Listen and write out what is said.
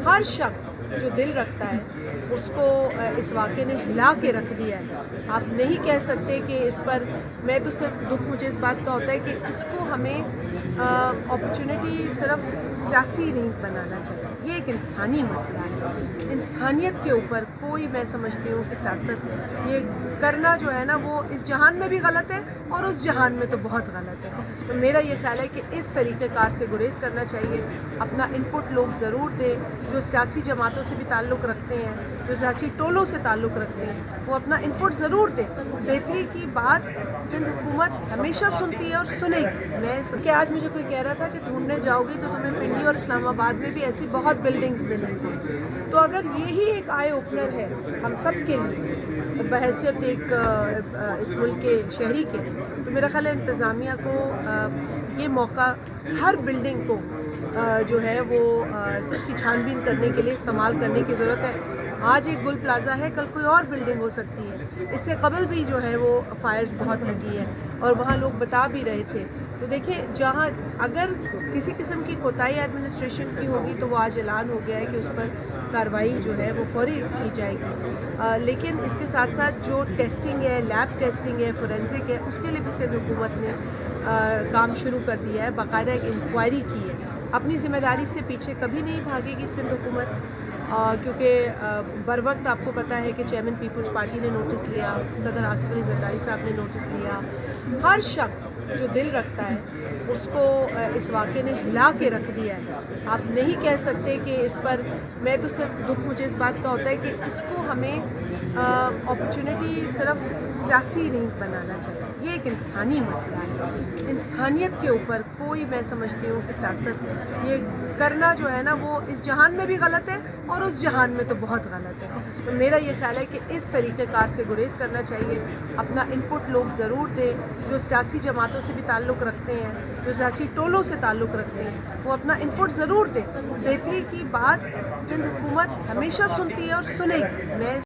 ہر شخص جو دل رکھتا ہے اس کو اس واقعے نے ہلا کے رکھ دیا ہے۔ آپ نہیں کہہ سکتے کہ اس پر میں تو صرف دکھ مجھے اس بات کا ہوتا ہے کہ اس کو ہمیں اپرچونٹی صرف سیاسی نہیں بنانا چاہیے۔ یہ ایک انسانی مسئلہ ہے، انسانیت کے اوپر کوئی میں سمجھتی ہوں کہ سیاست یہ کرنا جو ہے نا وہ اس جہان میں بھی غلط ہے اور اس جہان میں تو بہت غلط ہے۔ تو میرا یہ خیال ہے کہ اس طریقہ کار سے گریز کرنا چاہیے، اپنا انپٹ لوگ ضرور دیں جو سیاسی جماعتوں سے بھی تعلق رکھتے ہیں، جو سیاسی ٹولوں سے تعلق رکھتے ہیں، وہ اپنا انپٹ ضرور دیں۔ بہتری کی بات سندھ حکومت ہمیشہ سنتی ہے اور سنے گی۔ میں کہ آج مجھے کوئی کہہ رہا تھا کہ ڈھونڈنے جاؤ گی تو تمہیں پنڈی اور اسلام آباد میں بھی ایسی بہت بلڈنگز ملیں گی۔ تو اگر یہی ایک آئی اوپنر ہے ہم سب کے لیے بحیثیت ایک اس ملک کے شہری کے، تو میرا خیال ہے انتظامیہ کو یہ موقع ہر بلڈنگ کو جو ہے وہ اس کی چھان بین کرنے کے لیے استعمال کرنے کی ضرورت ہے۔ آج ایک گل پلازا ہے، کل کوئی اور بلڈنگ ہو سکتی ہے۔ اس سے قبل بھی جو ہے وہ فائرز بہت لگی ہے اور وہاں لوگ بتا بھی رہے تھے۔ تو دیکھیں جہاں اگر کسی قسم کی کوتاہی ایڈمنسٹریشن کی ہوگی تو وہ آج اعلان ہو گیا ہے کہ اس پر کارروائی جو ہے وہ فوری کی جائے گی، لیکن اس کے ساتھ ساتھ جو ٹیسٹنگ ہے، لیب ٹیسٹنگ ہے، فورینزک ہے، اس کے لیے بھی سندھ حکومت نے کام شروع کر دیا ہے، باقاعدہ ایک انکوائری کی ہے۔ اپنی ذمہ داری سے پیچھے کبھی نہیں بھاگے گی سندھ حکومت، کیونکہ بر وقت آپ کو پتہ ہے کہ چیئرمین پیپلز پارٹی نے نوٹس لیا، صدر آصف علی زرداری صاحب نے نوٹس لیا۔ ہر شخص جو دل رکھتا ہے اس کو اس واقعے نے ہلا کے رکھ دیا ہے۔ آپ نہیں کہہ سکتے کہ اس پر میں تو صرف دکھ مجھے اس بات کا ہوتا ہے کہ اس کو ہمیں اپرچونٹی صرف سیاسی نہیں بنانا چاہیے۔ یہ ایک انسانی مسئلہ ہے، انسانیت کے اوپر کوئی میں سمجھتی ہوں کہ سیاست یہ کرنا جو ہے نا وہ اس جہان میں بھی غلط ہے اور اس جہان میں تو بہت غلط ہے۔ تو میرا یہ خیال ہے کہ اس طریقہ کار سے گریز کرنا چاہیے، اپنا انپٹ لوگ ضرور دیں جو سیاسی جماعتوں سے بھی تعلق رکھتے ہیں، جو سیاسی ٹولوں سے تعلق رکھتے ہیں، وہ اپنا انپٹ ضرور دیں۔ بہتری کی بات سندھ حکومت ہمیشہ سنتی ہے اور سنے گی۔ میں